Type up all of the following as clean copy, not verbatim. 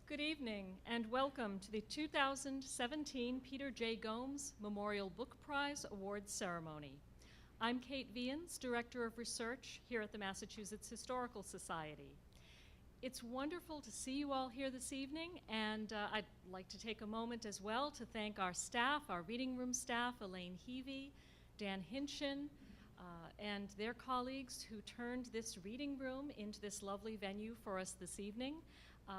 Good evening and welcome to the 2017 Peter J. Gomes Memorial Book Prize Awards Ceremony. I'm Kate Vians, Director of Research here at the Massachusetts Historical Society. It's wonderful to see you all here this evening, and I'd like to take a moment as well to thank our staff, our reading room staff, Elaine Heavey, Dan Hinchin, and their colleagues who turned this reading room into this lovely venue for us this evening.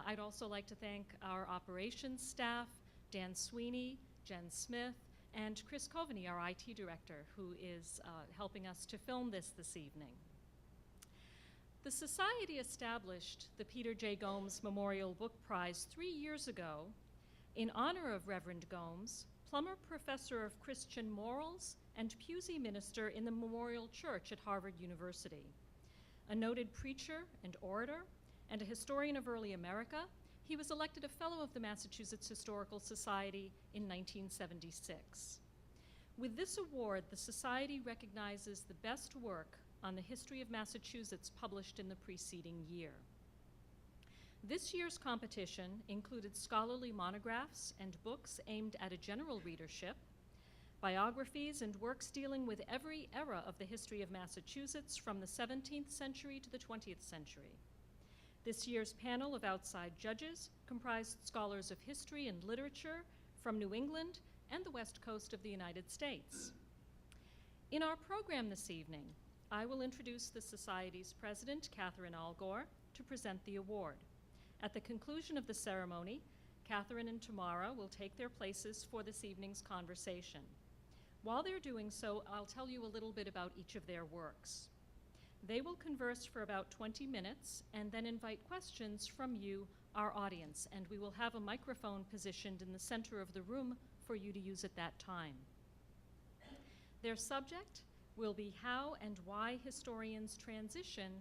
I'd also like to thank our operations staff, Dan Sweeney, Jen Smith, and Chris Coveney, our IT director, who is helping us to film this evening. The Society established the Peter J. Gomes Memorial Book Prize 3 years ago in honor of Reverend Gomes, Plummer Professor of Christian Morals and Pusey Minister in the Memorial Church at Harvard University. A noted preacher and orator, and a historian of early America, he was elected a Fellow of the Massachusetts Historical Society in 1976. With this award, the Society recognizes the best work on the history of Massachusetts published in the preceding year. This year's competition included scholarly monographs and books aimed at a general readership, biographies and works dealing with every era of the history of Massachusetts from the 17th century to the 20th century. This year's panel of outside judges comprised scholars of history and literature from New England and the West Coast of the United States. In our program this evening, I will introduce the Society's president, Catherine Allgor, to present the award. At the conclusion of the ceremony, Catherine and Tamara will take their places for this evening's conversation. While they're doing so, I'll tell you a little bit about each of their works. They will converse for about 20 minutes and then invite questions from you, our audience, and we will have a microphone positioned in the center of the room for you to use at that time. Their subject will be how and why historians transition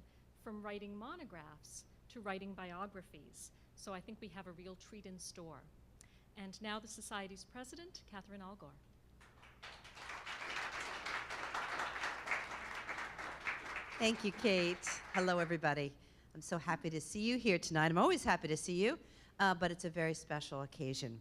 from writing monographs to writing biographies. So I think we have a real treat in store. And now the Society's president, Catherine Allgor. Thank you, Kate. Hello, everybody. I'm so happy to see you here tonight. I'm always happy to see you, but it's a very special occasion.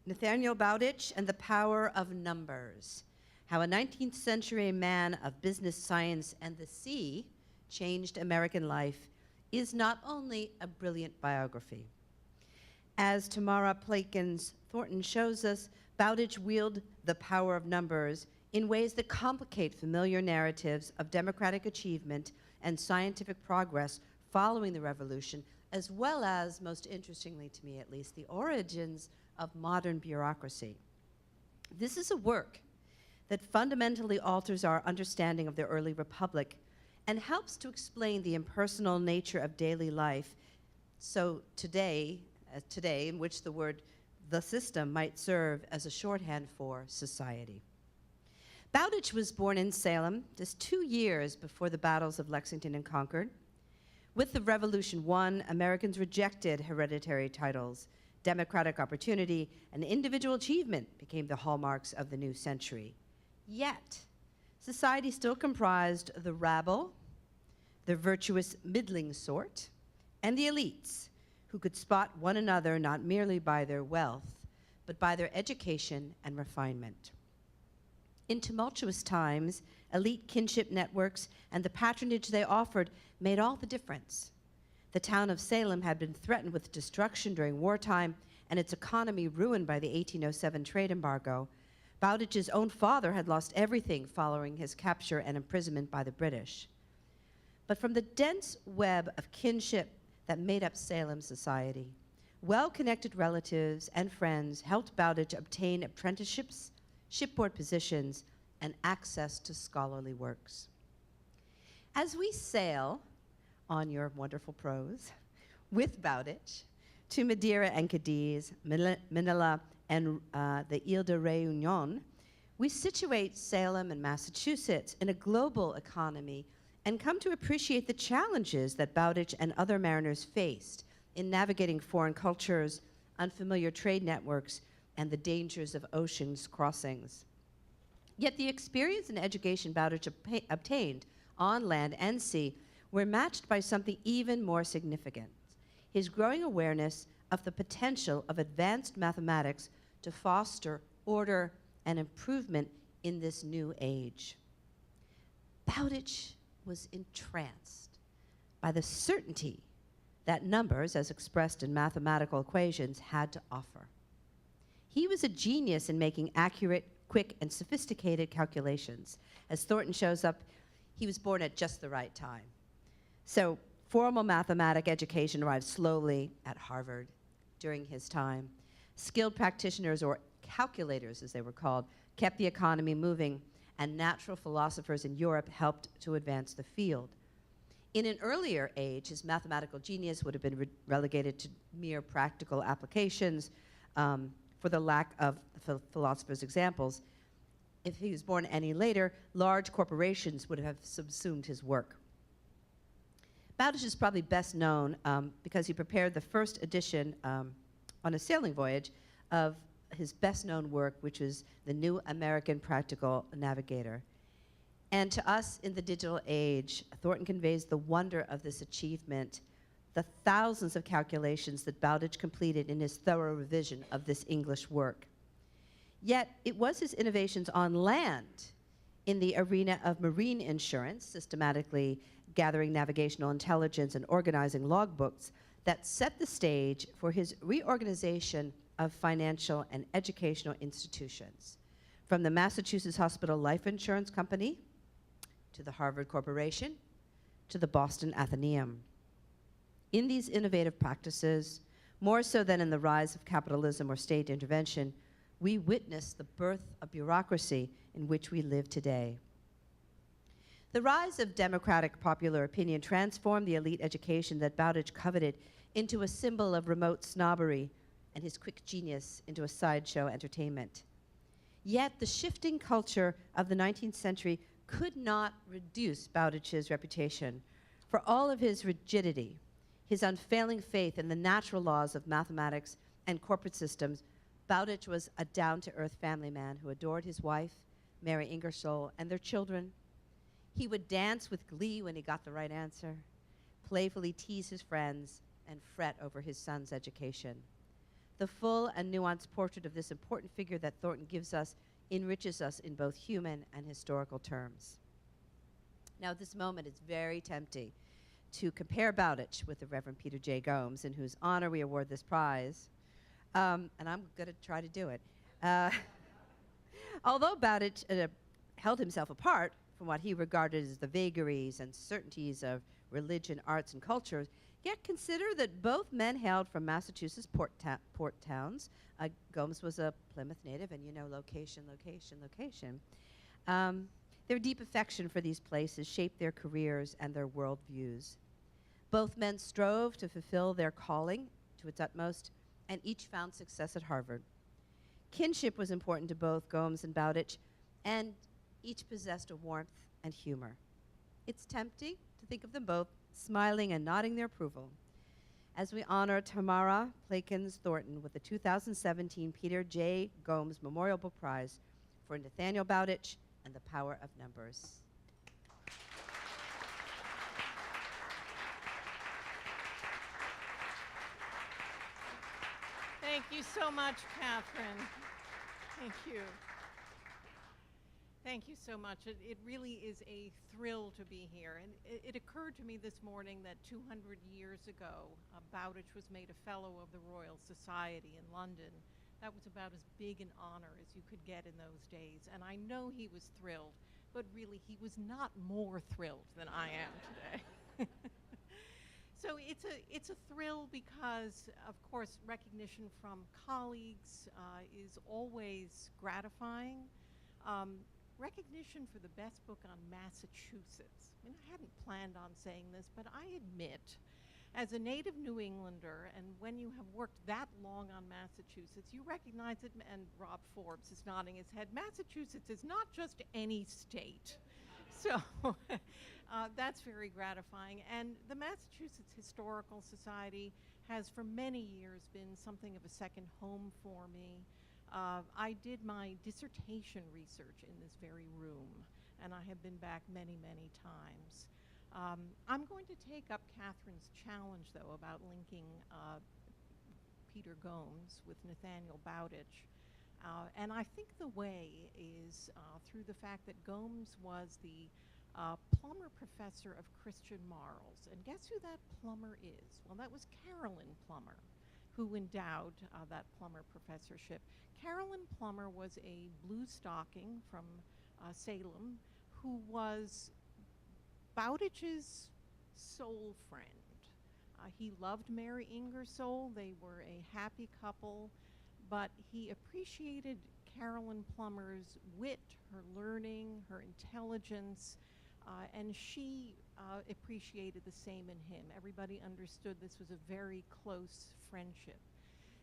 Nathaniel Bowditch and the Power of Numbers: How a 19th Century Man of Business, Science, and the Sea Changed American Life is not only a brilliant biography. As Tamara Plakins Thornton shows us, Bowditch wielded the power of numbers in ways that complicate familiar narratives of democratic achievement and scientific progress following the Revolution, as well as, most interestingly to me at least, the origins of modern bureaucracy. This is a work that fundamentally alters our understanding of the early republic and helps to explain the impersonal nature of daily life. So today, in which the word "the system" might serve as a shorthand for society. Bowditch was born in Salem just 2 years before the battles of Lexington and Concord. With the Revolution won, Americans rejected hereditary titles. Democratic opportunity and individual achievement became the hallmarks of the new century. Yet, society still comprised the rabble, the virtuous middling sort, and the elites, who could spot one another not merely by their wealth, but by their education and refinement. In tumultuous times, elite kinship networks and the patronage they offered made all the difference. The town of Salem had been threatened with destruction during wartime and its economy ruined by the 1807 trade embargo. Bowditch's own father had lost everything following his capture and imprisonment by the British. But from the dense web of kinship that made up Salem society, well-connected relatives and friends helped Bowditch obtain apprenticeships, shipboard positions, and access to scholarly works. As we sail on your wonderful prose with Bowditch to Madeira and Cadiz, Manila, and the Ile de Réunion, we situate Salem and Massachusetts in a global economy and come to appreciate the challenges that Bowditch and other mariners faced in navigating foreign cultures, unfamiliar trade networks, and the dangers of oceans crossings. Yet the experience and education Bowditch obtained on land and sea were matched by something even more significant. his growing awareness of the potential of advanced mathematics to foster order and improvement in this new age. Bowditch was entranced by the certainty that numbers, as expressed in mathematical equations, had to offer. He was a genius in making accurate, quick, and sophisticated calculations. As Thornton shows up, he was born at just the right time. So formal mathematic education arrived slowly at Harvard during his time. Skilled practitioners, or calculators as they were called, kept the economy moving, and natural philosophers in Europe helped to advance the field. In an earlier age, his mathematical genius would have been relegated to mere practical applications for the lack of philosophers' examples. If he was born any later, large corporations would have subsumed his work. Bowditch is probably best known because he prepared the first edition on a sailing voyage of his best-known work, which is the New American Practical Navigator. And to us in the digital age, Thornton conveys the wonder of this achievement, the thousands of calculations that Bowditch completed in his thorough revision of this English work. Yet it was his innovations on land in the arena of marine insurance, systematically gathering navigational intelligence and organizing logbooks, that set the stage for his reorganization of financial and educational institutions, from the Massachusetts Hospital Life Insurance Company to the Harvard Corporation to the Boston Athenaeum. In these innovative practices, more so than in the rise of capitalism or state intervention, we witness the birth of bureaucracy in which we live today. The rise of democratic popular opinion transformed the elite education that Bowditch coveted into a symbol of remote snobbery, and his quick genius into a sideshow entertainment. Yet the shifting culture of the 19th century could not reduce Bowditch's reputation. For all of his rigidity, his unfailing faith in the natural laws of mathematics and corporate systems, Bowditch was a down-to-earth family man who adored his wife, Mary Ingersoll, and their children. He would dance with glee when he got the right answer, playfully tease his friends, and fret over his son's education. The full and nuanced portrait of this important figure that Thornton gives us enriches us in both human and historical terms. Now, at this moment, it's very tempting to compare Bowditch with the Reverend Peter J. Gomes, in whose honor we award this prize, and I'm going to try to do it. Although Bowditch held himself apart from what he regarded as the vagaries and certainties of religion, arts, and culture, yet consider that both men hailed from Massachusetts port towns. Gomes was a Plymouth native, and you know, location, location, location. Their deep affection for these places shaped their careers and their worldviews. Both men strove to fulfill their calling to its utmost, and each found success at Harvard. Kinship was important to both Gomes and Bowditch, and each possessed a warmth and humor. It's tempting to think of them both smiling and nodding their approval as we honor Tamara Plakins Thornton with the 2017 Peter J. Gomes Memorial Book Prize for Nathaniel Bowditch and the Power of Numbers. Thank you so much, Catherine. Thank you. Thank you so much. It really is a thrill to be here. And it occurred to me this morning that 200 years ago, Bowditch was made a Fellow of the Royal Society in London. That was about as big an honor as you could get in those days. And I know he was thrilled, but really he was not more thrilled than I am today. So it's a thrill because, of course, recognition from colleagues is always gratifying. Recognition for the best book on Massachusetts. I mean, I hadn't planned on saying this, but I admit, as a native New Englander, and when you have worked that long on Massachusetts, you recognize it, and Rob Forbes is nodding his head, Massachusetts is not just any state. So that's very gratifying. And the Massachusetts Historical Society has for many years been something of a second home for me. I did my dissertation research in this very room, and I have been back many, many times. I'm going to take up Catherine's challenge, though, about linking Peter Gomes with Nathaniel Bowditch. And I think the way is through the fact that Gomes was the Plummer Professor of Christian Morals. And guess who that Plummer is? Well, that was Carolyn Plummer, who endowed that Plummer Professorship. Carolyn Plummer was a blue stocking from Salem who was Bowditch's soul friend. He loved Mary Ingersoll. They were a happy couple, but he appreciated Carolyn Plummer's wit, her learning, her intelligence, and she appreciated the same in him. Everybody understood this was a very close friendship.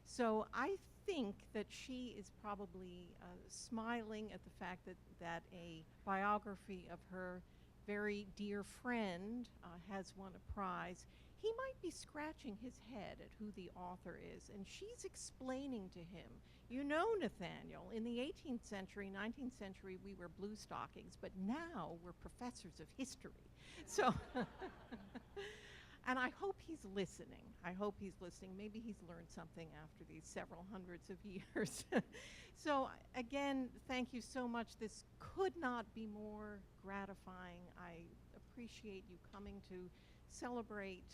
So I think that she is probably smiling at the fact that a biography of her very dear friend has won a prize. He might be scratching his head at who the author is, and she's explaining to him, you know, Nathaniel, in the 18th century, 19th century, we were blue stockings, but now we're professors of history. So, and I hope he's listening. I hope he's listening. Maybe he's learned something after these several hundreds of years. So again, thank you so much. This could not be more gratifying. I appreciate you coming to celebrate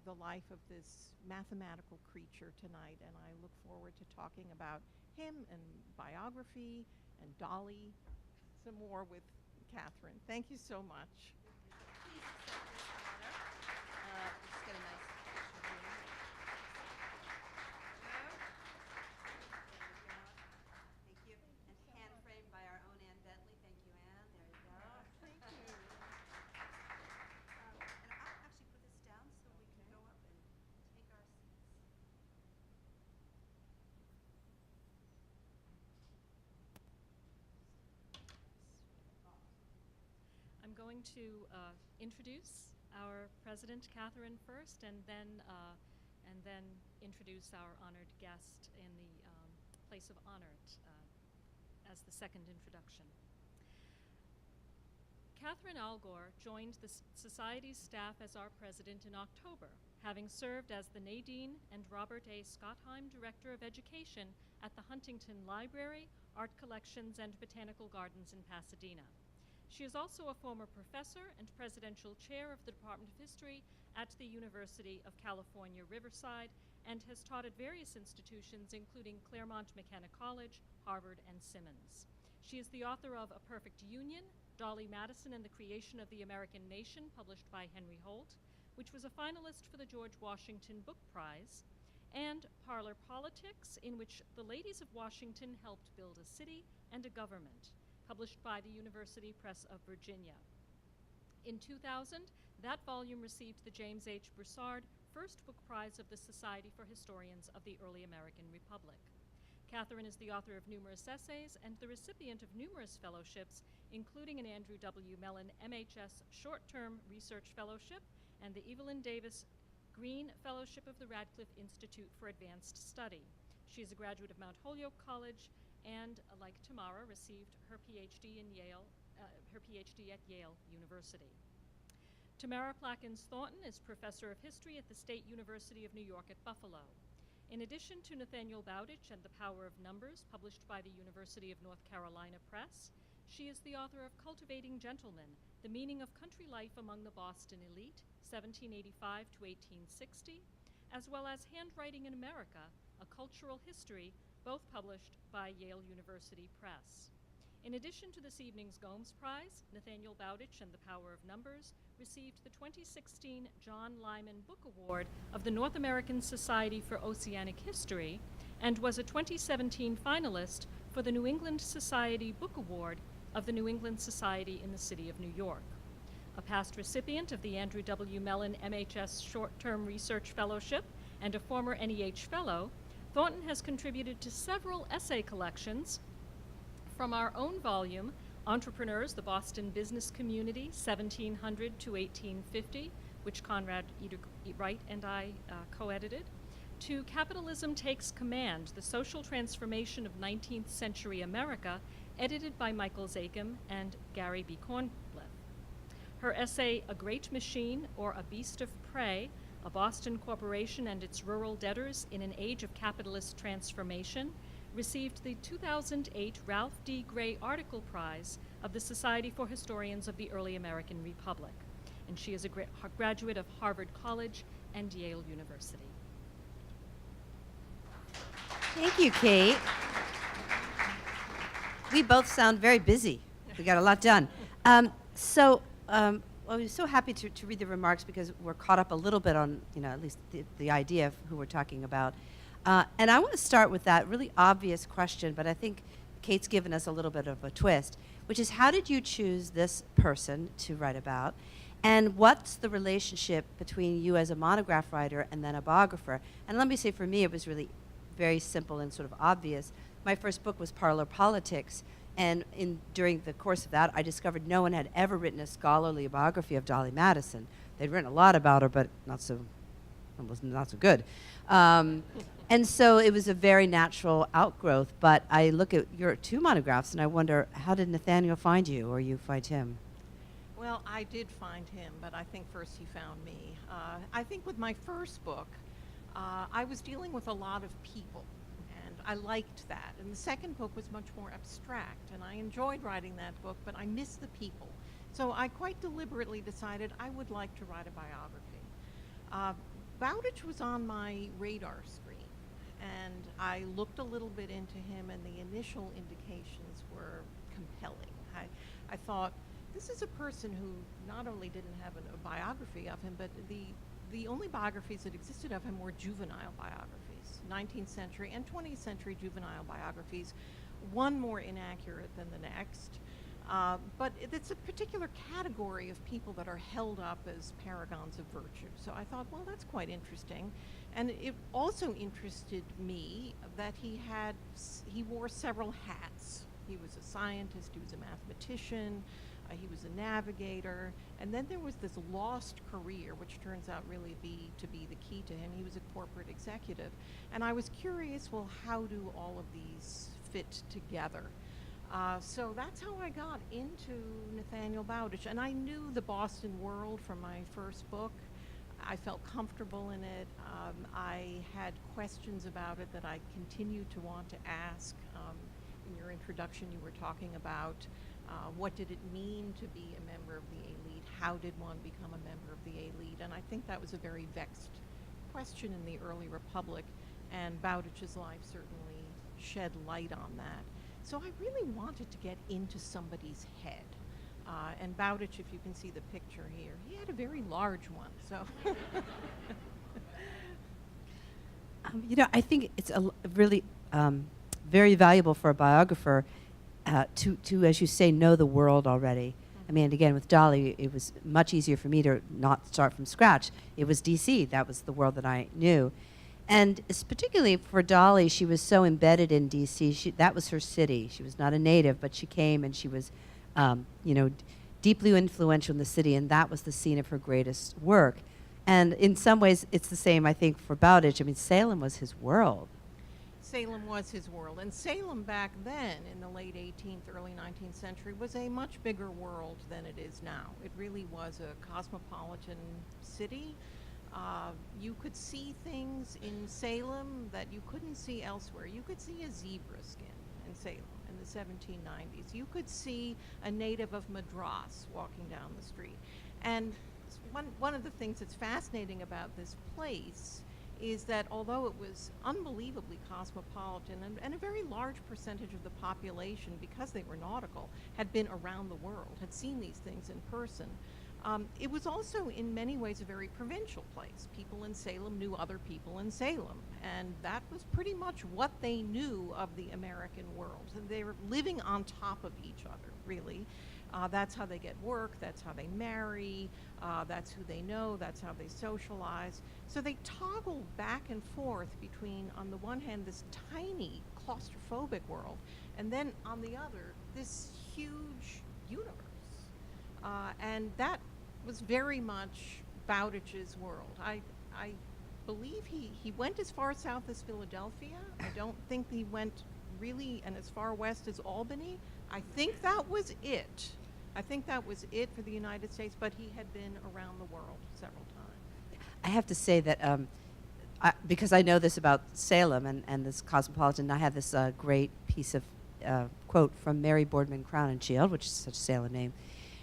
the life of this mathematical creature tonight, and I look forward to talking about him and biography and Dolley some more with Catherine. Thank you so much. Just get a nice picture here. Thank you. And hand framed by our own Ann Bentley. Thank you, Ann. There you go. Thank you. And I'll actually put this down so we can go up and take our seats. I'm going to introduce our president, Catherine, first, and then introduce our honored guest in the place of honor as the second introduction. Catherine Allgor joined the Society's staff as our president in October, having served as the Nadine and Robert A. Schottheim Director of Education at the Huntington Library, Art Collections, and Botanical Gardens in Pasadena. She is also a former professor and presidential chair of the Department of History at the University of California, Riverside, and has taught at various institutions, including Claremont McKenna College, Harvard, and Simmons. She is the author of A Perfect Union, Dolley, Madison, and the Creation of the American Nation, published by Henry Holt, which was a finalist for the George Washington Book Prize, and Parlor Politics, in which the ladies of Washington helped build a city and a government, published by the University Press of Virginia. In 2000, that volume received the James H. Broussard First Book Prize of the Society for Historians of the Early American Republic. Catherine is the author of numerous essays and the recipient of numerous fellowships, including an Andrew W. Mellon MHS Short-Term Research Fellowship and the Evelyn Davis Green Fellowship of the Radcliffe Institute for Advanced Study. She is a graduate of Mount Holyoke College and, like Tamara, received her PhD at Yale University. Tamara Plakins Thornton is Professor of History at the State University of New York at Buffalo. In addition to Nathaniel Bowditch and The Power of Numbers, published by the University of North Carolina Press, she is the author of Cultivating Gentlemen, The Meaning of Country Life Among the Boston Elite, 1785 to 1860, as well as Handwriting in America, A Cultural History, both published by Yale University Press. In addition to this evening's Gomes Prize, Nathaniel Bowditch and The Power of Numbers received the 2016 John Lyman Book Award of the North American Society for Oceanic History and was a 2017 finalist for the New England Society Book Award of the New England Society in the City of New York. A past recipient of the Andrew W. Mellon MHS Short-Term Research Fellowship and a former NEH Fellow, Thornton has contributed to several essay collections from our own volume, Entrepreneurs, the Boston Business Community, 1700 to 1850, which Conrad Wright and I co-edited, to Capitalism Takes Command, the Social Transformation of 19th Century America, edited by Michael Zakim and Gary B. Cornblath. Her essay, A Great Machine or A Beast of Prey, A Boston Corporation and Its Rural Debtors in an Age of Capitalist Transformation, received the 2008 Ralph D. Gray Article Prize of the Society for Historians of the Early American Republic. And she is a graduate of Harvard College and Yale University. Thank you, Kate. We both sound very busy. We got a lot done. I was so happy to read the remarks because we're caught up a little bit on, at least the idea of who we're talking about. And I want to start with that really obvious question, but I think Kate's given us a little bit of a twist, which is how did you choose this person to write about? And what's the relationship between you as a monograph writer and then a biographer? And let me say, for me, it was really very simple and sort of obvious. My first book was Parlor Politics, and during the course of that, I discovered no one had ever written a scholarly biography of Dolley Madison. They'd written a lot about her, but not so good. And so it was a very natural outgrowth. But I look at your two monographs, and I wonder, how did Nathaniel find you, or you find him? Well, I did find him, but I think first he found me. I think with my first book, I was dealing with a lot of people, and I liked that. And the second book was much more abstract, and I enjoyed writing that book, but I missed the people. So I quite deliberately decided I would like to write a biography. Bowditch was on my radar screen, and I looked a little bit into him, and the initial indications were compelling. I thought, this is a person who not only didn't have a biography of him, but the only biographies that existed of him were juvenile biographies, 19th century and 20th century juvenile biographies, one more inaccurate than the next. But it's a particular category of people that are held up as paragons of virtue. So I thought, well, that's quite interesting. And it also interested me that he wore several hats. He was a scientist, he was a mathematician, he was a navigator, and then there was this lost career, which turns out really to be the key to him. He was a corporate executive. And I was curious, well, how do all of these fit together? So that's how I got into Nathaniel Bowditch. And I knew the Boston world from my first book. I felt comfortable in it. I had questions about it that I continued to want to ask. In your introduction, you were talking about what did it mean to be a member of the elite? How did one become a member of the elite? And I think that was a very vexed question in the early Republic, and Bowditch's life certainly shed light on that. So I really wanted to get into somebody's head. And Bowditch, if you can see the picture here, he had a very large one. So, I think it's really very valuable for a biographer to, as you say, know the world already. Mm-hmm. I mean, again, with Dolley, it was much easier for me to not start from scratch. It was D.C. That was the world that I knew. And particularly for Dolley, she was so embedded in D.C. That was her city. She was not a native, but she came and she was, deeply influential in the city, and that was the scene of her greatest work. And in some ways, it's the same, I think, for Bowditch. I mean, Salem was his world. Salem was his world. And Salem back then, in the late 18th, early 19th century, was a much bigger world than it is now. It really was a cosmopolitan city. You could see things in Salem that you couldn't see elsewhere. You could see a zebra skin in Salem in the 1790s. You could see a native of Madras walking down the street. And one of the things that's fascinating about this place is that although it was unbelievably cosmopolitan, and a very large percentage of the population, because they were nautical, had been around the world, had seen these things in person, it was also in many ways a very provincial place. People in Salem knew other people in Salem, and that was pretty much what they knew of the American world. And they were living on top of each other, really. That's how they get work, that's how they marry, that's who they know, that's how they socialize. So they toggle back and forth between, on the one hand, this tiny claustrophobic world, and then on the other, this huge universe. And that was very much Bowditch's world. I believe he went as far south as Philadelphia. I don't think he went really and as far west as Albany. I think that was it. I think that was it for the United States, but he had been around the world several times. I have to say that because I know this about Salem and this cosmopolitan, I have this great piece of quote from Mary Boardman Crowninshield, which is such a Salem name.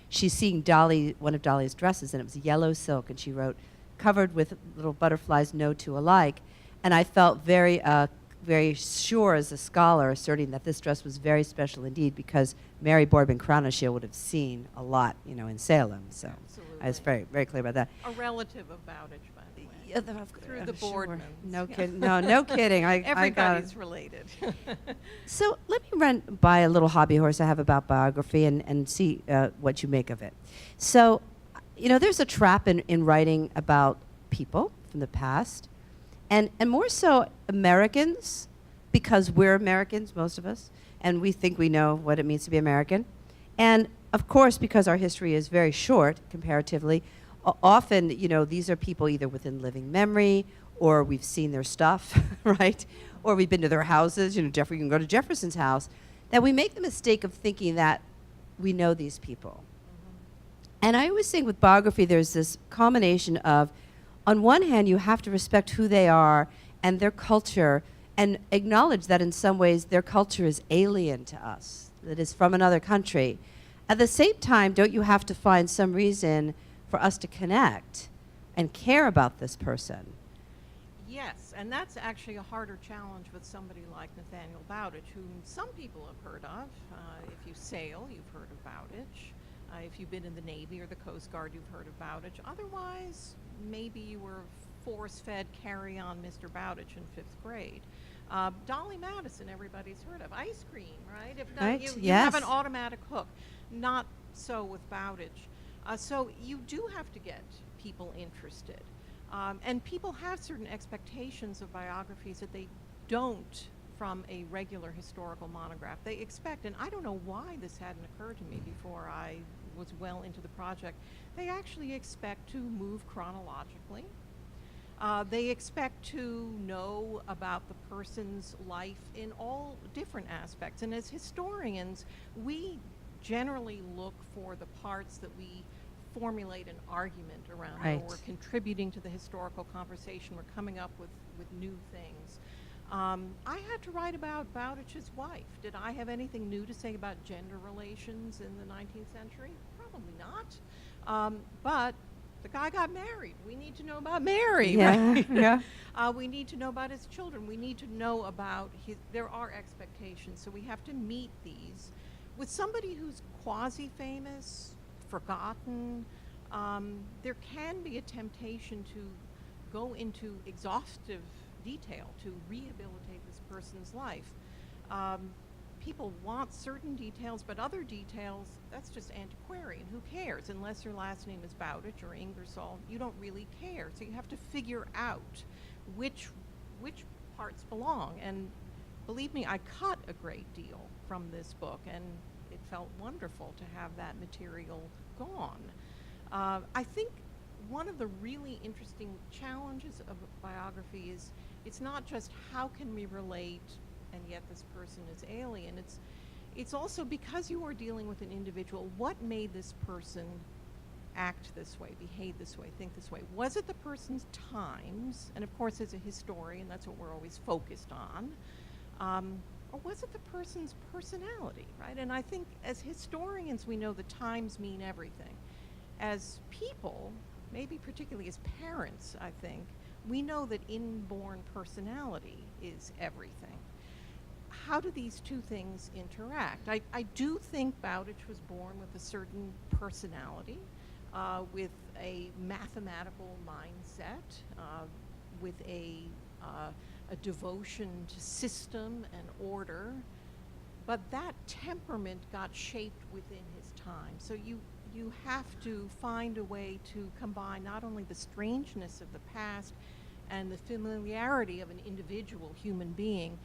She's seeing Dolley, one of Dolley's dresses, and it was yellow silk, and she wrote, "Covered with little butterflies, no two alike." And I felt very sure as a scholar asserting that this dress was very special indeed, because Mary Boardman Crowninshield would have seen a lot, in Salem. So Absolutely. I was very, very clear about that. A relative of Bowditch, by the way. Yeah, Through the sure. Boardmans. No Yeah. kidding. No kidding. I got it. Everybody's related. So let me run by a little hobby horse I have about biography and see what you make of it. So, there's a trap in writing about people from the past, and more so Americans, because we're Americans, most of us, and we think we know what it means to be American. And of course, because our history is very short comparatively, often, these are people either within living memory, or we've seen their stuff, right? Or we've been to their houses, you can go to Jefferson's house, that we make the mistake of thinking that we know these people. And I always think with biography, there's this combination of, on one hand, you have to respect who they are and their culture, and acknowledge that in some ways their culture is alien to us, that is from another country. At the same time, don't you have to find some reason for us to connect and care about this person? Yes, and that's actually a harder challenge with somebody like Nathaniel Bowditch, whom some people have heard of. If you sail, you've heard of Bowditch. If you've been in the Navy or the Coast Guard, you've heard of Bowditch. Otherwise, maybe you were force-fed carry-on Mr. Bowditch in 5th grade. Dolley Madison, everybody's heard of. Ice cream, right? If not, Right, you have an yes. automatic hook. Not so with Bowditch. So you do have to get people interested. And people have certain expectations of biographies that they don't from a regular historical monograph. They expect, and I don't know why this hadn't occurred to me before I was well into the project, they actually expect to move chronologically. They expect to know about the person's life in all different aspects. And as historians, we generally look for the parts that we formulate an argument around, Right. or we're contributing to the historical conversation. We're coming up with new things. I had to write about Bowditch's wife. Did I have anything new to say about gender relations in the 19th century? Probably not. But the guy got married. We need to know about Mary. Yeah, Right? yeah. We need to know about his children. We need to know about there are expectations, so we have to meet these. With somebody who's quasi-famous, forgotten, there can be a temptation to go into exhaustive detail to rehabilitate this person's life. People want certain details, but other details, that's just antiquarian. Who cares? Unless your last name is Bowditch or Ingersoll, you don't really care. So you have to figure out which parts belong. And believe me, I cut a great deal from this book, and it felt wonderful to have that material gone. I think one of the really interesting challenges of a biography is it's not just how can we relate and yet this person is alien. It's also, because you are dealing with an individual, what made this person act this way, behave this way, think this way? Was it the person's times? And of course, as a historian, that's what we're always focused on. Or was it the person's personality, right? And I think as historians, we know the times mean everything. As people, maybe particularly as parents, I think, we know that inborn personality is everything. How do these two things interact? I do think Bowditch was born with a certain personality, with a mathematical mindset, with a devotion to system and order, but that temperament got shaped within his time. So you have to find a way to combine not only the strangeness of the past and the familiarity of an individual human being,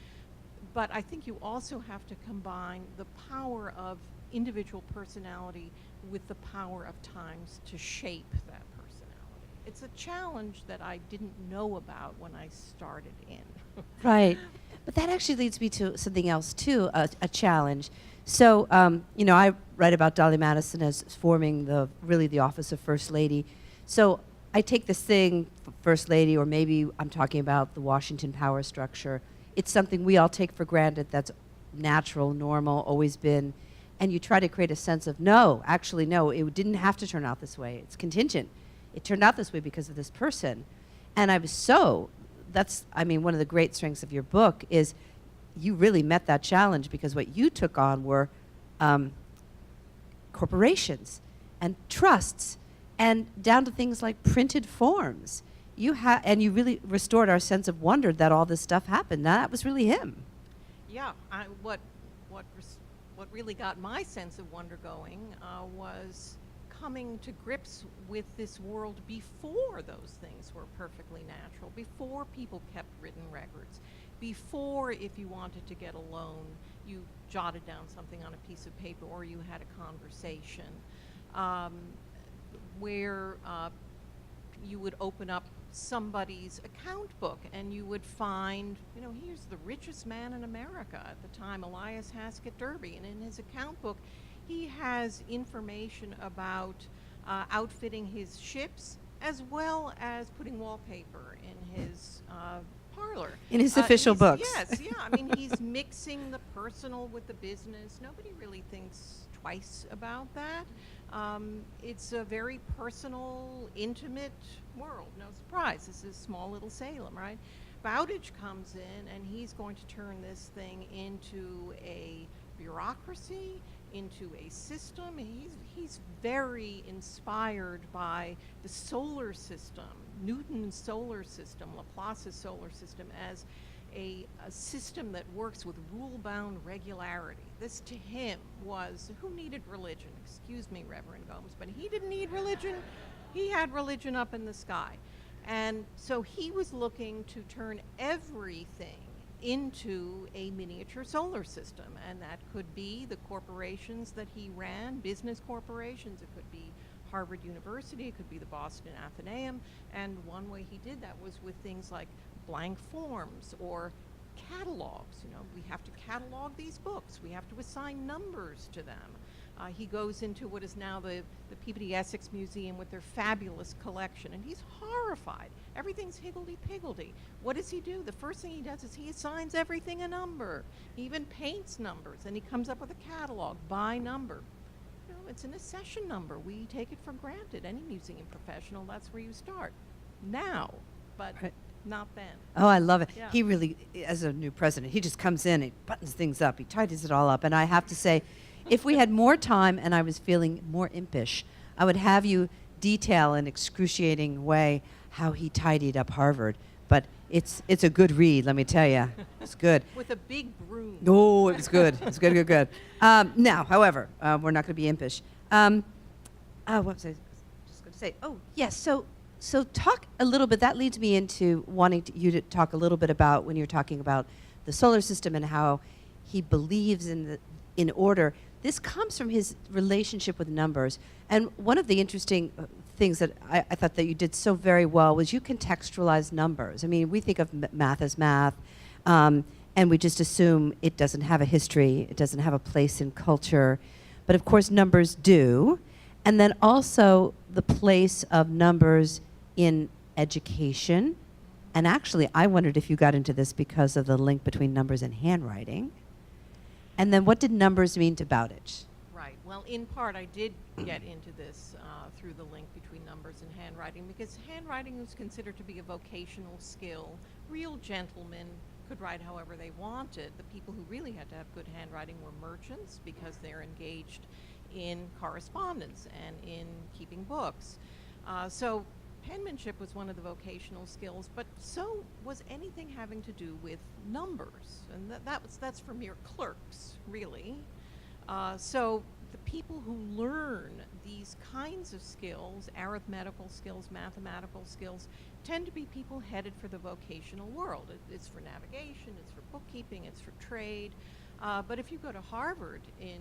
but I think you also have to combine the power of individual personality with the power of times to shape that personality. It's a challenge that I didn't know about when I started in. Right. But that actually leads me to something else, too, a challenge. So, I write about Dolley Madison as forming really the office of First Lady. So I take this thing, First Lady, or maybe I'm talking about the Washington power structure. It's something we all take for granted that's natural, normal, always been. And you try to create a sense of, no, actually, no, it didn't have to turn out this way. It's contingent. It turned out this way because of this person. And one of the great strengths of your book is you really met that challenge, because what you took on were corporations and trusts, and down to things like printed forms. And you really restored our sense of wonder that all this stuff happened. Now, that was really him. Yeah, what really got my sense of wonder going was coming to grips with this world before those things were perfectly natural, before people kept written records, before, if you wanted to get a loan, you jotted down something on a piece of paper or you had a conversation, where you would open up somebody's account book and you would find, here's the richest man in America at the time, Elias Haskett Derby, and in his account book he has information about outfitting his ships as well as putting wallpaper in his parlor. In his official books. Yes, yeah. He's mixing the personal with the business. Nobody really thinks twice about that. It's a very personal, intimate world. No surprise, this is small little Salem, right? Bowditch comes in and he's going to turn this thing into a bureaucracy, into a system. He's very inspired by the solar system, Newton's solar system, Laplace's solar system, as a system that works with rule-bound regularity. This to him was, who needed religion? Excuse me, Reverend Gomes, but he didn't need religion. He had religion up in the sky. And so he was looking to turn everything into a miniature solar system, and that could be the corporations that he ran, business corporations. It could be Harvard University, it could be the Boston Athenaeum, and one way he did that was with things like blank forms or catalogs. We have to catalog these books. We have to assign numbers to them. He goes into what is now the Peabody Essex Museum with their fabulous collection, and he's horrified. Everything's higgledy-piggledy. What does he do? The first thing he does is he assigns everything a number. He even paints numbers, and he comes up with a catalog by number. It's an accession number. We take it for granted. Any museum professional, that's where you start. Now, but not then. Oh, I love it. Yeah. He really, as a new president, he just comes in, he buttons things up, he tidies it all up. And I have to say, if we had more time and I was feeling more impish, I would have you detail in excruciating way how he tidied up Harvard. But it's a good read, let me tell you. It's good. With a big broom. Oh, it was good. It was good, good. Now, however, we're not going to be impish. What was I just going to say? Oh, yes. So talk a little bit. That leads me into wanting you to talk a little bit about when you're talking about the solar system and how he believes in order. This comes from his relationship with numbers. And one of the interesting things that I thought that you did so very well was you contextualize numbers. We think of math as math, and we just assume it doesn't have a history, it doesn't have a place in culture. But of course, numbers do. And then also the place of numbers in education. And actually, I wondered if you got into this because of the link between numbers and handwriting. And then what did numbers mean to Bowditch? Right. Well, in part, I did get into this through the link between numbers and handwriting, because handwriting was considered to be a vocational skill. Real gentlemen could write however they wanted. The people who really had to have good handwriting were merchants, because they're engaged in correspondence and in keeping books. So penmanship was one of the vocational skills, but so was anything having to do with numbers, and that's for mere clerks, really. So the people who learn these kinds of skills, arithmetical skills, mathematical skills, tend to be people headed for the vocational world. It's for navigation, it's for bookkeeping, it's for trade. But if you go to Harvard in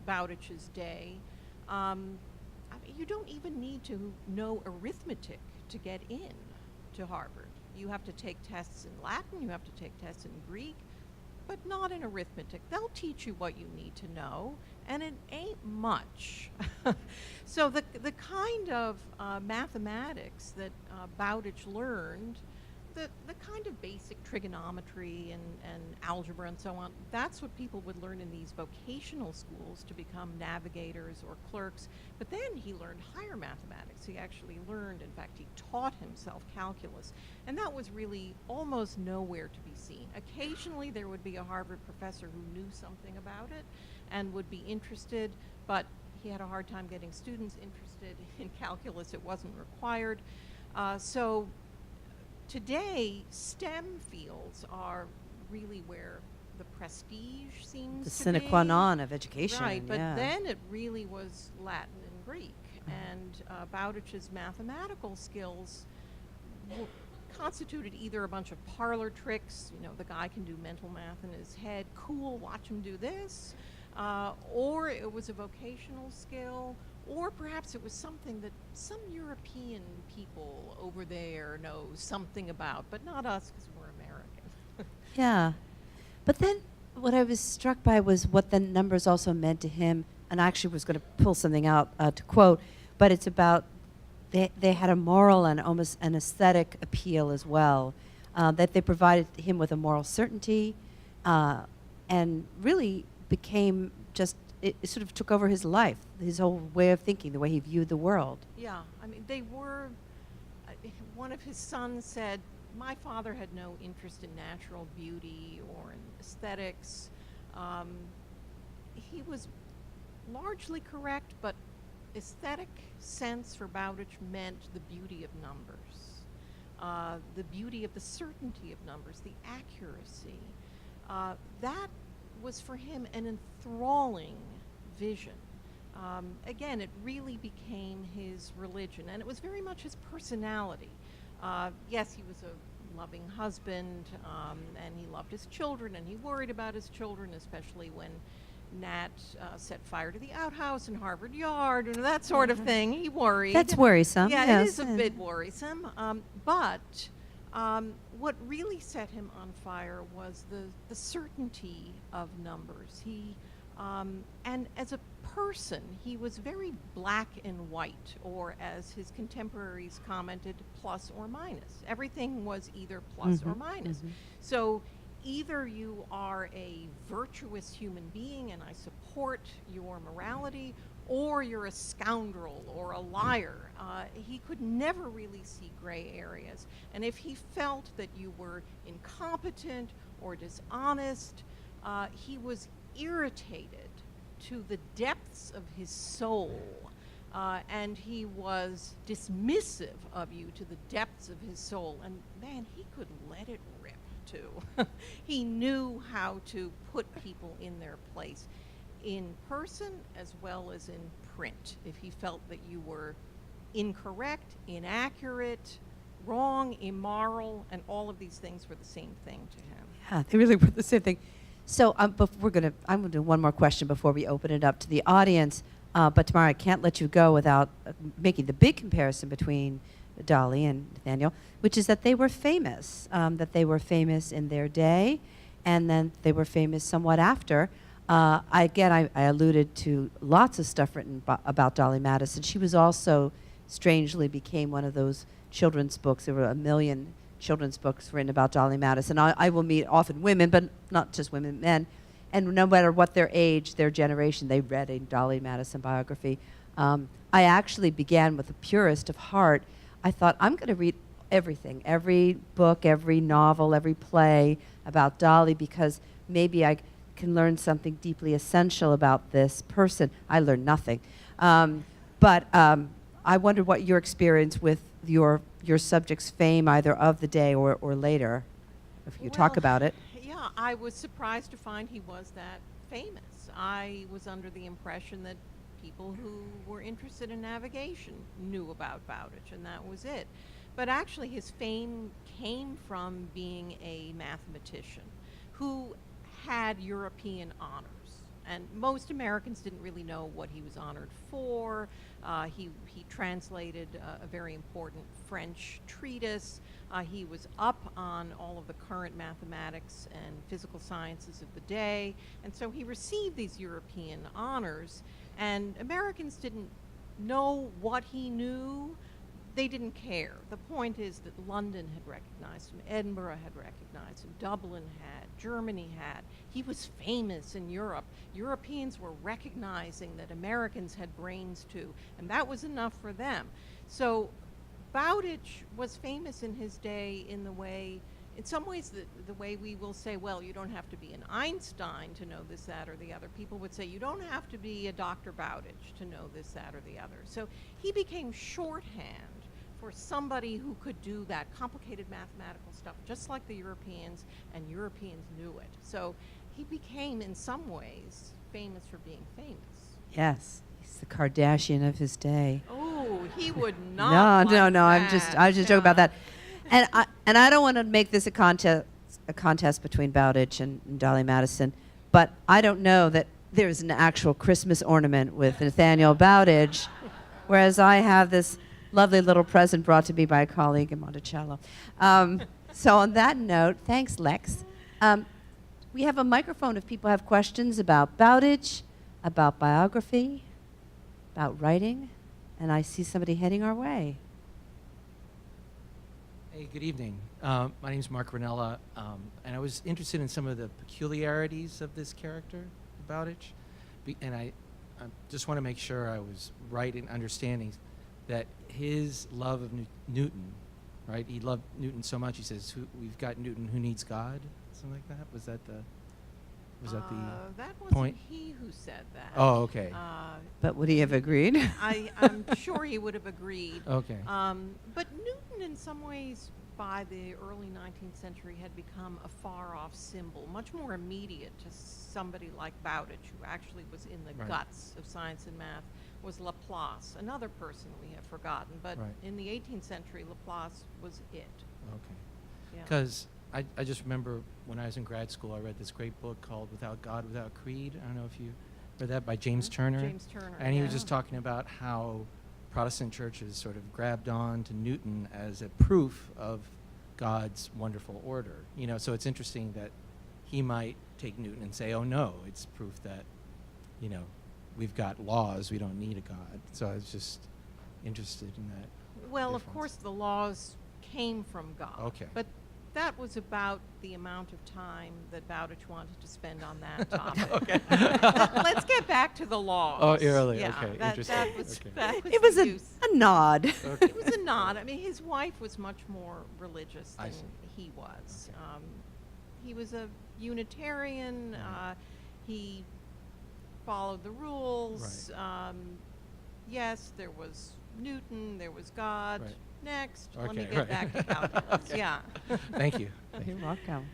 Bowditch's day, you don't even need to know arithmetic to get in to Harvard. You have to take tests in Latin, you have to take tests in Greek, but not in arithmetic. They'll teach you what you need to know, and it ain't much. So the kind of mathematics that Bowditch learned, the kind of basic trigonometry and algebra and so on, that's what people would learn in these vocational schools to become navigators or clerks. But then he learned higher mathematics. He actually learned, in fact, he taught himself calculus. And that was really almost nowhere to be seen. Occasionally there would be a Harvard professor who knew something about it and would be interested, but he had a hard time getting students interested in calculus. It wasn't required. So today, STEM fields are really where the prestige seems The to sine be. qua non of education. Right, but yeah. then it really was Latin and Greek. And Bowditch's mathematical skills constituted either a bunch of parlor tricks, you know, the guy can do mental math in his head, cool, watch him do this, or it was a vocational skill, or perhaps it was something that some European people over there know something about, but not us because we're American. Yeah. But then what I was struck by was what the numbers also meant to him, and I actually was going to pull something out to quote, but it's about they had a moral and almost an aesthetic appeal as well, that they provided him with a moral certainty, and really became just, it sort of took over his life, his whole way of thinking, the way he viewed the world. Yeah, I mean, they were, one of his sons said, my father had no interest in natural beauty or in aesthetics. He was largely correct, but aesthetic sense for Bowditch meant the beauty of numbers, the beauty of the certainty of numbers, the accuracy. That was for him an enthralling vision. Again, it really became his religion, and it was very much his personality. Yes, he was a loving husband, and he loved his children, and he worried about his children, especially when Nat set fire to the outhouse in Harvard Yard and that sort of thing. He worried. That's worrisome. Yeah, yes. it is a bit worrisome. But what really set him on fire was the certainty of numbers. He and as a person, he was very black and white, or as his contemporaries commented, plus or minus. Everything was either plus or minus. So either you are a virtuous human being and I support your morality, or you're a scoundrel or a liar. He could never really see gray areas. And if he felt that you were incompetent or dishonest, he was irritated to the depths of his soul, and he was dismissive of you to the depths of his soul. And man, he could let it rip too. He knew how to put people in their place, in person as well as in print. If he felt that you were incorrect, inaccurate, wrong, immoral, and all of these things were the same thing to him. Yeah, they really were the same thing. So I'm going to do one more question before we open it up to the audience. But Tamara, I can't let you go without making the big comparison between Dolley and Nathaniel, which is that they were famous, in their day, and then they were famous somewhat after. I alluded to lots of stuff written about Dolley Madison. She was also, strangely, became one of those children's books. There were a million children's books written about Dolley Madison. I will meet often women, but not just women, men. And no matter what their age, their generation, they read a Dolley Madison biography. I actually began with a purist of heart. I thought, I'm going to read everything, every book, every novel, every play about Dolley, because maybe I can learn something deeply essential about this person. I learned nothing. But I wondered what your experience with your subject's fame, either of the day or later, if you talk about it. Yeah, I was surprised to find he was that famous. I was under the impression that people who were interested in navigation knew about Bowditch, and that was it. But actually his fame came from being a mathematician who had European honors. And most Americans didn't really know what he was honored for. He translated a very important French treatise. He was up on all of the current mathematics and physical sciences of the day, and so he received these European honors, and Americans didn't know what he knew. They didn't care. The point is that London had recognized him, Edinburgh had recognized him, Dublin had, Germany had. He was famous in Europe. Europeans were recognizing that Americans had brains too, and that was enough for them. So Bowditch was famous in his day in the way, in some ways, the way we will say, well, you don't have to be an Einstein to know this, that, or the other. People would say, you don't have to be a Dr. Bowditch to know this, that, or the other. So he became shorthand for somebody who could do that complicated mathematical stuff, just like the Europeans, and Europeans knew it. So he became, in some ways, famous for being famous. Yes, he's the Kardashian of his day. Oh, he would not. No. Like I was just joking about that. And I don't want to make this a contest between Bowditch and Dolley Madison, but I don't know that there's an actual Christmas ornament with Nathaniel Bowditch, whereas I have this lovely little present brought to me by a colleague in Monticello. So on that note, thanks, Lex. We have a microphone if people have questions about Bowditch, about biography, about writing, and I see somebody heading our way. Hey, good evening. My name is Mark Ranella, and I was interested in some of the peculiarities of this character, Bowditch, and I just want to make sure I was right in understanding that his love of Newton, right? He loved Newton so much. He says, "We've got Newton. Who needs God?" Something like that. Was that the that wasn't point? he who said that. Oh, okay. But would he have agreed? I'm sure he would have agreed. Okay. But Newton, in some ways, by the early 19th century, had become a far-off symbol, much more immediate to somebody like Bowditch, who actually was in the Right. guts of science and math, was Laplace, another person we have forgotten. But Right. in the 18th century, Laplace was it. Okay. Yeah. Because I just remember when I was in grad school, I read this great book called Without God, Without Creed. I don't know if you read that, by James Turner. James Turner. And he was yeah. just talking about how Protestant churches sort of grabbed on to Newton as a proof of God's wonderful order. You know, so it's interesting that he might take Newton and say, oh no, it's proof that, you know, we've got laws, we don't need a God. So I was just interested in that. Well, of difference. course, the laws came from God. Okay. But that was about the amount of time that Bowditch wanted to spend on that topic. Okay. Let's get back to the laws. Oh, early. Yeah, Okay. that Interesting. was, Okay. that was It was the a use. nod. Okay. It was a nod. I mean, his wife was much more religious I than see. he was. Okay. He was a Unitarian. He followed the rules. Yes, there was Newton. There was God. Right. Next, let me Okay, get right. back to calculus. Okay. Yeah. Thank you. Thank You're you. welcome.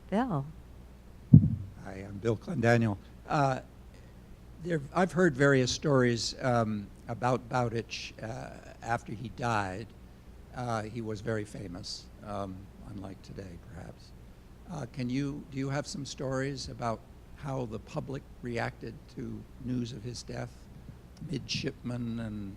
Bill. Hi, I'm Bill Clendaniel. I've heard various stories about Bowditch after he died. He was very famous, unlike today, perhaps. Do you have some stories about how the public reacted to news of his death? Midshipmen and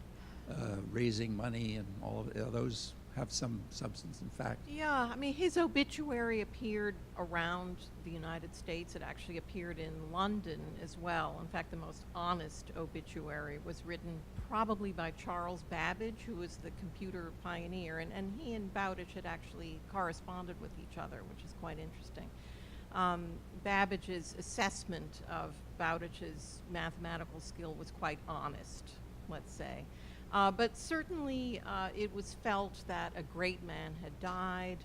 raising money and all of those have some substance and fact. Yeah, I mean, his obituary appeared around the United States. It actually appeared in London as well. In fact, the most honest obituary was written probably by Charles Babbage, who was the computer pioneer, and he and Bowditch had actually corresponded with each other, which is quite interesting. Babbage's assessment of Bowditch's mathematical skill was quite honest, let's say. But certainly it was felt that a great man had died.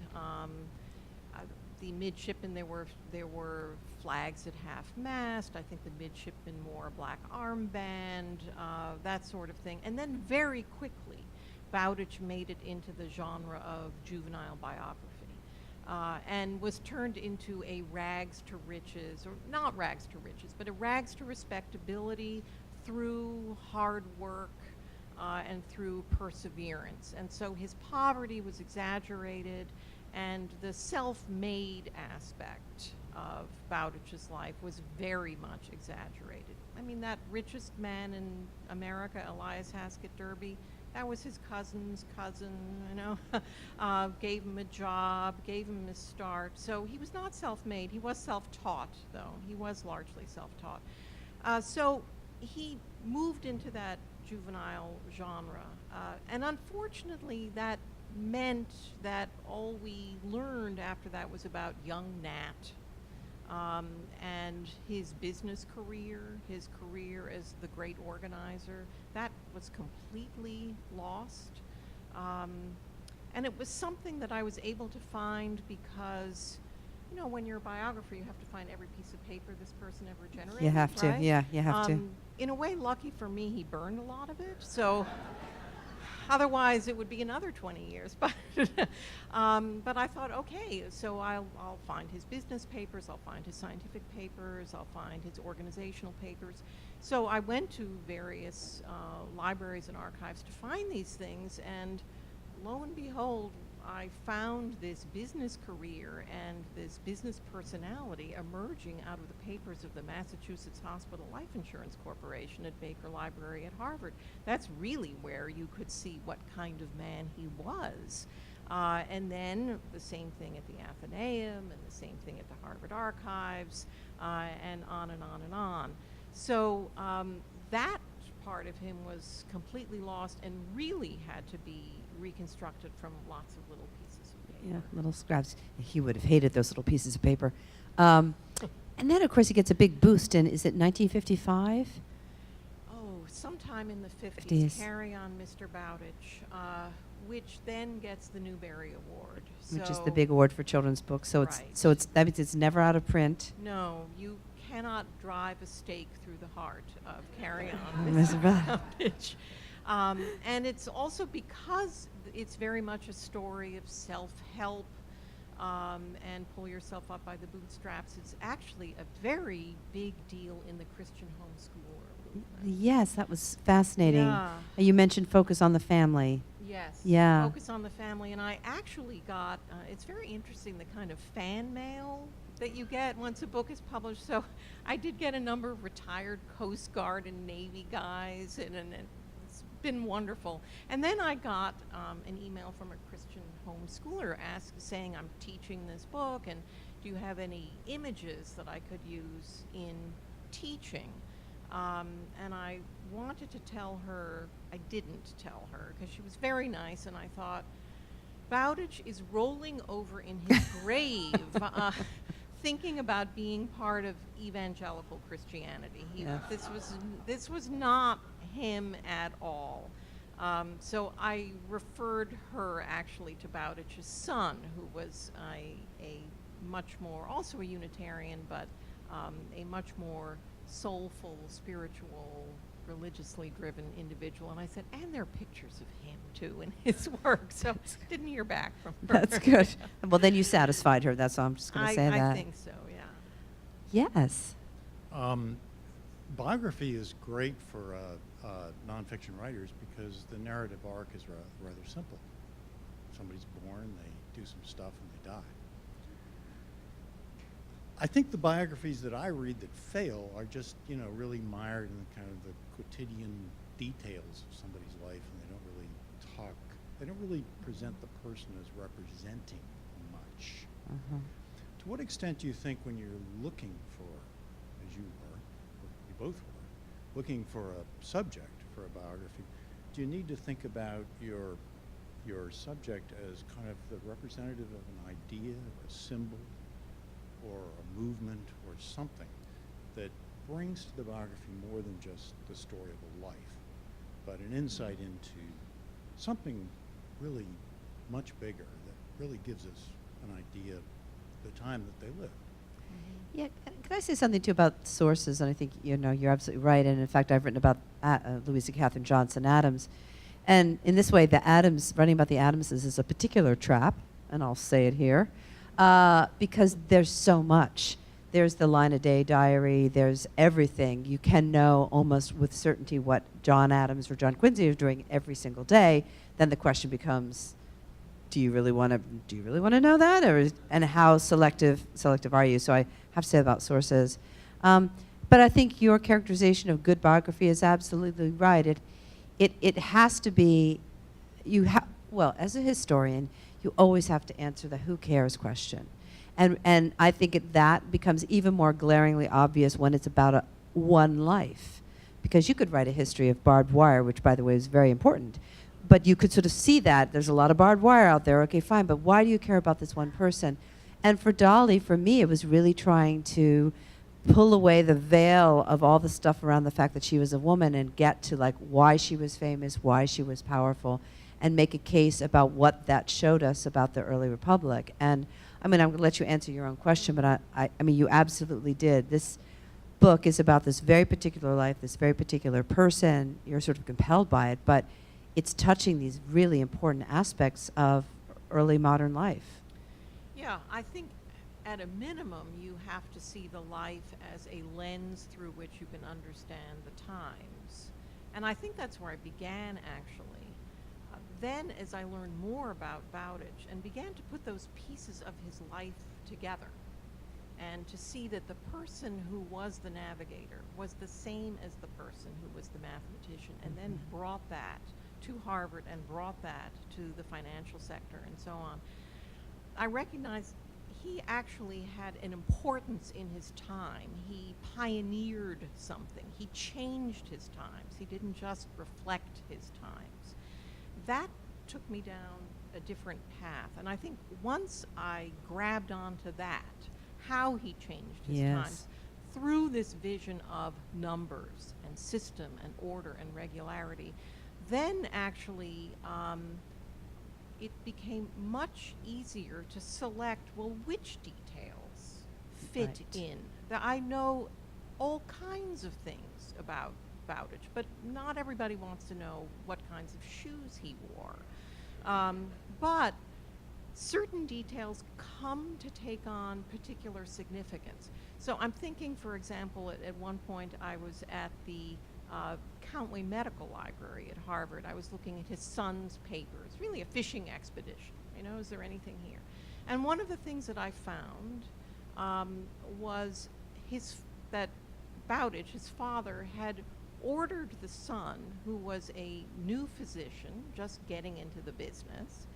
The midshipmen, there were flags at half-mast. I think the midshipmen wore a black armband, that sort of thing. And then very quickly, Bowditch made it into the genre of juvenile biography and was turned into a rags to riches, or not rags to riches, but a rags to respectability through hard work and through perseverance. And so his poverty was exaggerated, and the self-made aspect of Bowditch's life was very much exaggerated. I mean, that richest man in America, Elias Haskett Derby, that was his cousin's cousin, you know, gave him a job, gave him a start. So he was not self-made. He was self-taught, though. He was largely self-taught. So he moved into that juvenile genre. And unfortunately, that meant that all we learned after that was about young Nat and his business career, his career as the great organizer. That was completely lost. And it was something that I was able to find because, you know, when you're a biographer, you have to find every piece of paper this person ever generated. You have to, right? yeah, you have to. In a way, lucky for me, he burned a lot of it. So otherwise, it would be another 20 years. But I thought, okay, so I'll find his business papers, I'll find his scientific papers, I'll find his organizational papers. So I went to various libraries and archives to find these things, and lo and behold, I found this business career and this business personality emerging out of the papers of the Massachusetts Hospital Life Insurance Corporation at Baker Library at Harvard. That's really where you could see what kind of man he was. And then the same thing at the Athenaeum, and the same thing at the Harvard Archives, and on and on and on. So that part of him was completely lost and really had to be reconstructed from lots of little pieces of paper. Yeah, little scraps. He would have hated those little pieces of paper. And then, of course, he gets a big boost in, is it 1955? Oh, sometime in the 50s, 50s. Carry On, Mr. Bowditch, which then gets the Newbery Award. Which is So- the big award for children's books. So Right. that means it's never out of print. No, you cannot drive a stake through the heart of Carry On, Mr. Mr. Bowditch. And it's also because it's very much a story of self-help and pull yourself up by the bootstraps. It's actually a very big deal in the Christian homeschooler movement. Yes, that was fascinating. Yeah. You mentioned focus on the family. Yes. Yeah. Focus on the family. And I actually got, it's very interesting, the kind of fan mail that you get once a book is published. So I did get a number of retired Coast Guard and Navy guys, and it's been wonderful. And then I got an email from a Christian homeschooler saying, I'm teaching this book, and do you have any images that I could use in teaching? And I wanted to tell her, I didn't tell her, because she was very nice, and I thought, Bowditch is rolling over in his grave, thinking about being part of evangelical Christianity. Yeah. This was not him at all. So I referred her actually to Bowditch's son, who was a much more, also a Unitarian, but a much more soulful, spiritual, religiously driven individual. And I said, and there are pictures of him too in his work. So didn't hear back from her. That's good. Well, then you satisfied her. That's all I'm just going to say that. I think so, yeah. Yes. Biography is great for nonfiction writers because the narrative arc is rather simple. Somebody's born, they do some stuff, and they die. I think the biographies that I read that fail are just, really mired in kind of the quotidian details of somebody's life, and they don't really present the person as representing much. To what extent do you think when you're looking for, as you were, or you both were, looking for a subject for a biography, do you need to think about your subject as kind of the representative of an idea, or a symbol, or a movement, or something that brings to the biography more than just the story of a life, but an insight into something really much bigger that really gives us an idea of the time that they lived? Yeah, can I say something too about sources? And I think you're absolutely right. And in fact, I've written about Louisa Catherine Johnson Adams, and in this way, writing about the Adamses is a particular trap, and I'll say it here, because there's so much. There's the line a day diary. There's everything. You can know almost with certainty what John Adams or John Quincy are doing every single day. Then the question becomes, do you really want to know that, and how selective are you? So I have to say about sources. But I think your characterization of good biography is absolutely right. It has to be, well, as a historian, you always have to answer the who cares question. And I think that becomes even more glaringly obvious when it's about one life. Because you could write a history of barbed wire, which, by the way, is very important. But you could sort of see that there's a lot of barbed wire out there. Okay, fine, but why do you care about this one person? And for Dolley, for me, it was really trying to pull away the veil of all the stuff around the fact that she was a woman and get to like why she was famous, why she was powerful, and make a case about what that showed us about the early republic. And I mean, I'm going to let you answer your own question, but I mean, you absolutely did. This book is about this very particular life, this very particular person. You're sort of compelled by it, but it's touching these really important aspects of early modern life. Yeah, I think at a minimum you have to see the life as a lens through which you can understand the times. And I think that's where I began, actually. Then, as I learned more about Bowditch and began to put those pieces of his life together, and to see that the person who was the navigator was the same as the person who was the mathematician, and then brought that to Harvard and brought that to the financial sector and so on, I recognized he actually had an importance in his time. He pioneered something. He changed his times. He didn't just reflect his times. That took me down a different path. And I think once I grabbed onto that, how he changed his times, through this vision of numbers and system and order and regularity, then actually it became much easier to select, well, which details fit in. I know all kinds of things about Bowditch, but not everybody wants to know what kinds of shoes he wore. But certain details come to take on particular significance. So I'm thinking, for example, at one point I was at the Countway Medical Library at Harvard. I was looking at his son's papers, really a fishing expedition. You know, is there anything here? And one of the things that I found was that Bowditch, his father, had ordered the son, who was a new physician, just getting into the business,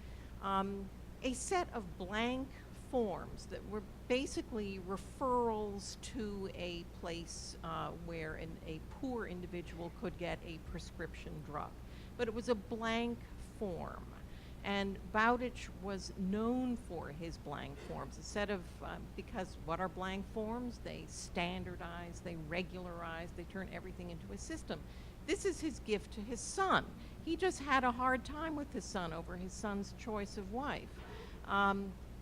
a set of blank forms that were basically referrals to a place where a poor individual could get a prescription drug. But it was a blank form. And Bowditch was known for his blank forms. Instead of, because what are blank forms? They standardize, they regularize, they turn everything into a system. This is his gift to his son. He just had a hard time with his son over his son's choice of wife.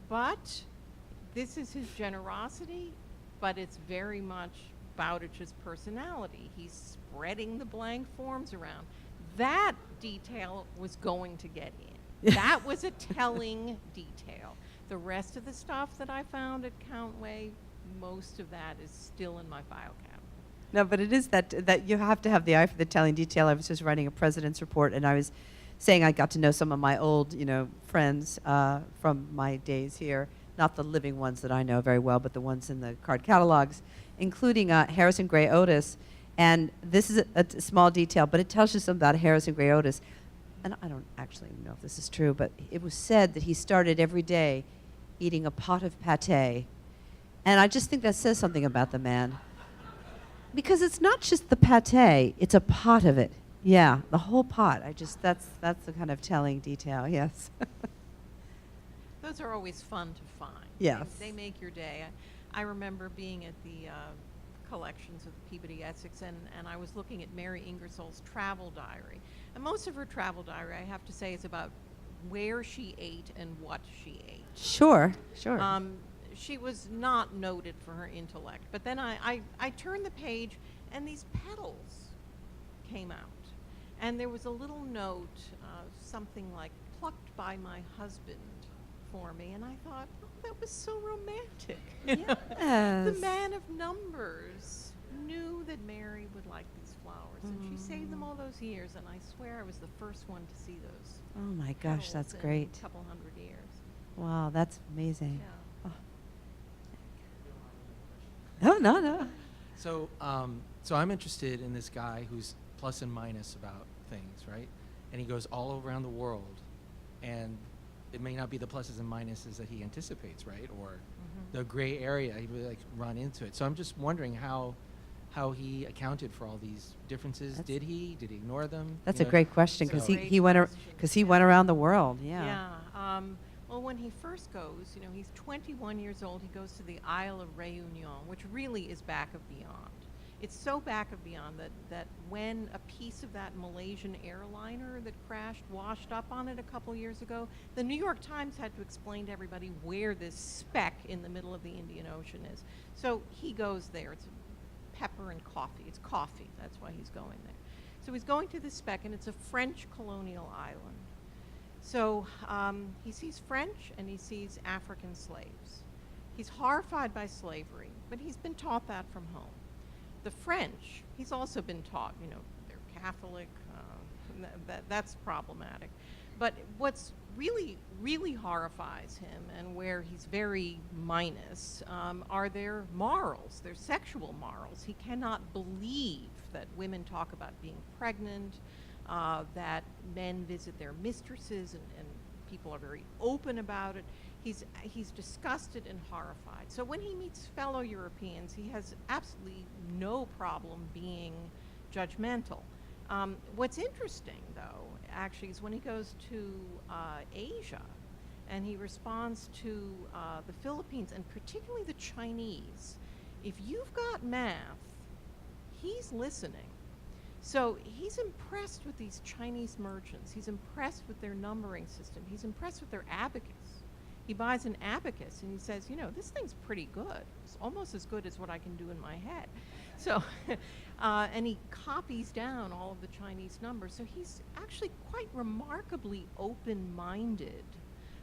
But this is his generosity, but it's very much Bowditch's personality. He's spreading the blank forms around. That detail was going to get in. That was a telling detail. The rest of the stuff that I found at Countway, most of that is still in my file cabinet. No, but it is that you have to have the eye for the telling detail. I was just writing a president's report, and I was saying I got to know some of my old, friends from my days here, not the living ones that I know very well, but the ones in the card catalogs, including Harrison Gray Otis. And this is a small detail, but it tells you something about Harrison Gray Otis. And I don't actually know if this is true, but it was said that he started every day eating a pot of pâté. And I just think that says something about the man. Because it's not just the pâté, it's a pot of it. Yeah, the whole pot. That's the kind of telling detail, yes. Those are always fun to find. Yes. They make your day. I remember being at the collections of Peabody Essex, and I was looking at Mary Ingersoll's travel diary. And most of her travel diary, I have to say, is about where she ate and what she ate. Sure. She was not noted for her intellect. But then I turned the page, and these petals came out. And there was a little note, something like, plucked by my husband for me. And I thought, oh, that was so romantic. Yes. The man of numbers knew that Mary would like these flowers. And she saved them all those years. And I swear I was the first one to see those. Oh, my gosh, petals that's in great. a couple hundred years. Wow, that's amazing. Yeah. Oh. No, no, no. So, so I'm interested in this guy who's plus and minus about things, right? And he goes all around the world, and it may not be the pluses and minuses that he anticipates, right? Or the gray area, he really like run into it. So I'm just wondering how he accounted for all these differences. Did he ignore them? That's You a know, great question because so- he went around the world. Yeah. Yeah. Well, when he first goes, he's 21 years old. He goes to the Isle of Réunion, which really is back of beyond. It's so back of beyond that when a piece of that Malaysian airliner that crashed washed up on it a couple years ago, the New York Times had to explain to everybody where this speck in the middle of the Indian Ocean is. So he goes there. It's pepper and coffee. It's coffee. That's why he's going there. So he's going to this speck, and it's a French colonial island. So he sees French and he sees African slaves. He's horrified by slavery, but he's been taught that from home. The French, he's also been taught, they're Catholic, that's problematic. But what's really, really horrifies him and where he's very minus are their morals, their sexual morals. He cannot believe that women talk about being pregnant, that men visit their mistresses and people are very open about it. He's disgusted and horrified. So when he meets fellow Europeans, he has absolutely no problem being judgmental. What's interesting, though, actually, is when he goes to Asia and he responds to the Philippines and particularly the Chinese. If you've got math, he's listening. So he's impressed with these Chinese merchants. He's impressed with their numbering system. He's impressed with their abacus. He buys an abacus and he says, this thing's pretty good. It's almost as good as what I can do in my head. So, and he copies down all of the Chinese numbers. So he's actually quite remarkably open-minded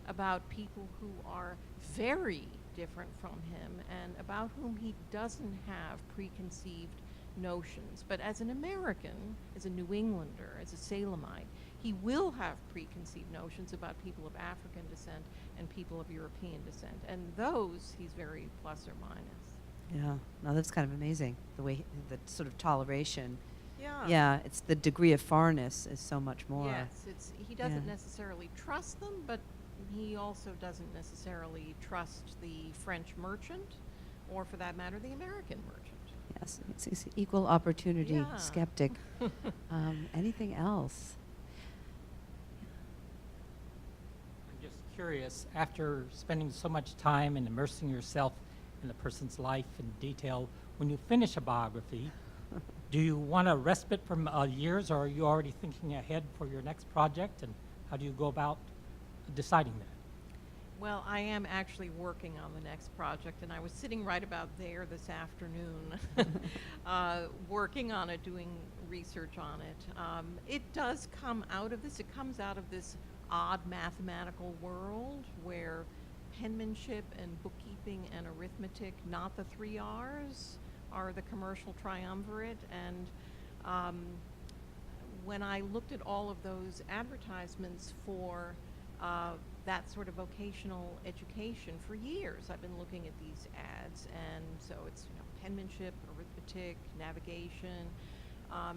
about people who are very different from him and about whom he doesn't have preconceived notions. But as an American, as a New Englander, as a Salemite, he will have preconceived notions about people of African descent and people of European descent. And those, he's very plus or minus. Yeah. No, that's kind of amazing. The way, the sort of toleration. Yeah. Yeah, it's the degree of foreignness is so much more. Yes, he doesn't Yeah. necessarily trust them, but he also doesn't necessarily trust the French merchant, or for that matter, the American merchant. Yes, it's equal opportunity Yeah. skeptic. Anything else? I'm just curious, after spending so much time and immersing yourself in a person's life in detail, when you finish a biography, do you want a respite from years, or are you already thinking ahead for your next project, and how do you go about deciding that? Well, I am actually working on the next project, and I was sitting right about there this afternoon working on it, doing research on it. It does come out of this. It comes out of this odd mathematical world where penmanship and bookkeeping and arithmetic, not the 3 R's, are the commercial triumvirate. And when I looked at all of those advertisements for that sort of vocational education for years, I've been looking at these ads, and so it's penmanship, arithmetic, navigation,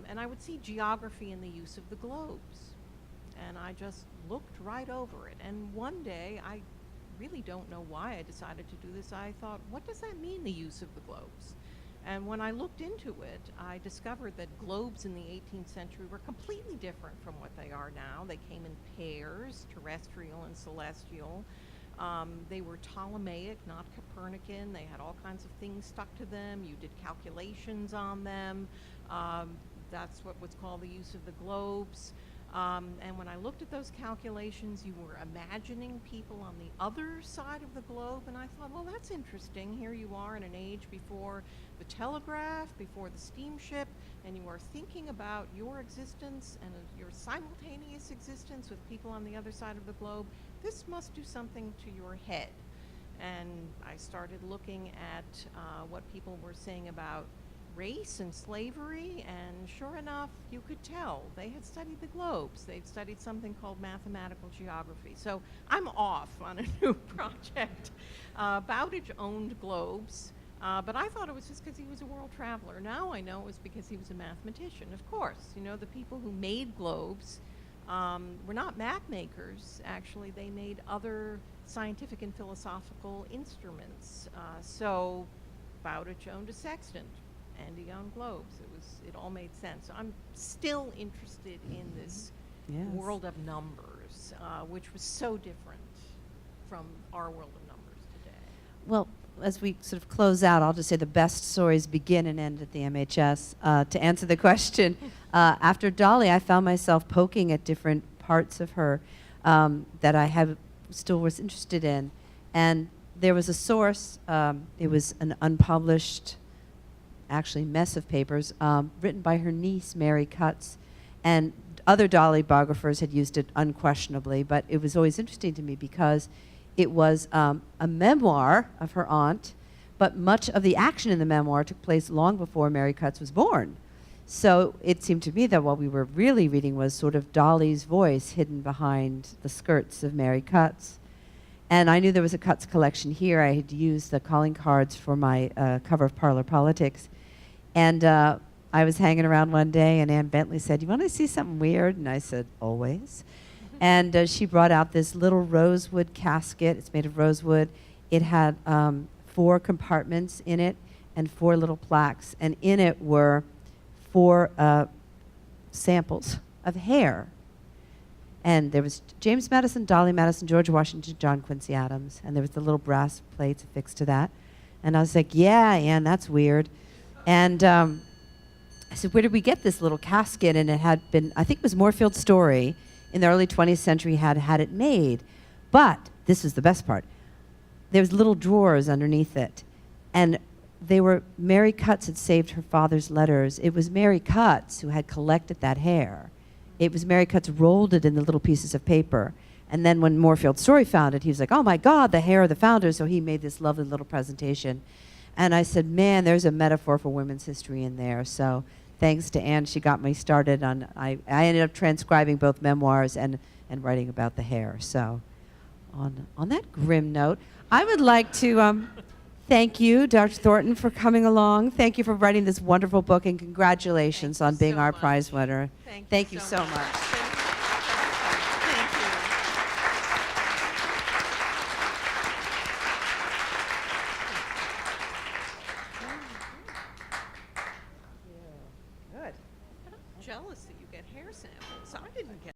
and I would see geography and the use of the globes, and I just looked right over it. And one day, I really don't know why I decided to do this. I thought, what does that mean, the use of the globes? And when I looked into it, I discovered that globes in the 18th century were completely different from what they are now. They came in pairs, terrestrial and celestial. They were Ptolemaic, not Copernican. They had all kinds of things stuck to them. You did calculations on them. That's what was called the use of the globes. And when I looked at those calculations, you were imagining people on the other side of the globe, and I thought, well, that's interesting. Here you are in an age before the telegraph, before the steamship, and you are thinking about your existence and your simultaneous existence with people on the other side of the globe. This must do something to your head. And I started looking at what people were saying about race and slavery, and sure enough, you could tell they had studied the globes. They'd studied something called mathematical geography. So I'm off on a new project. Bowditch owned globes. But I thought it was just because he was a world traveler. Now I know it was because he was a mathematician. Of course, you know, the people who made globes were not map makers, actually. They made other scientific and philosophical instruments. So Bowditch owned a sextant and he owned globes. It all made sense. So I'm still interested in this Yes. world of numbers, which was so different from our world of numbers today. Well, as we sort of close out, I'll just say the best stories begin and end at the MHS. To answer the question, after Dolley, I found myself poking at different parts of her that I still was interested in. And there was a source, it was an unpublished, actually mess of papers, written by her niece, Mary Cutts. And other Dolley biographers had used it unquestionably, but it was always interesting to me because it was a memoir of her aunt, but much of the action in the memoir took place long before Mary Cutts was born. So it seemed to me that what we were really reading was sort of Dolley's voice hidden behind the skirts of Mary Cutts. And I knew there was a Cutts collection here. I had used the calling cards for my cover of Parlor Politics. And I was hanging around one day, and Ann Bentley said, "You want to see something weird?" And I said, "Always." And she brought out this little rosewood casket. It's made of rosewood. It had 4 compartments in it and 4 little plaques. And in it were 4 samples of hair. And there was James Madison, Dolley Madison, George Washington, John Quincy Adams. And there was the little brass plates affixed to that. And I was like, "Yeah, Ann, that's weird." And I said, "Where did we get this little casket?" And it had been, I think it was Moorfield Story in the early 20th century had it made. But this was the best part. There was little drawers underneath it. And they were, Mary Cutts had saved her father's letters. It was Mary Cutts who had collected that hair. It was Mary Cutts rolled it in the little pieces of paper. And then when Moorfield Story found it, he was like, "Oh my God, the hair of the founder." So he made this lovely little presentation. And I said, "Man, there's a metaphor for women's history in there." So thanks to Anne, she got me started on, I ended up transcribing both memoirs and writing about the hair. So on that grim note, I would like to thank you, Dr. Thornton, for coming along. Thank you for writing this wonderful book, and congratulations on being our prize winner. Thank you so much. Thank you. Good. Jealous that you get hair samples. I didn't get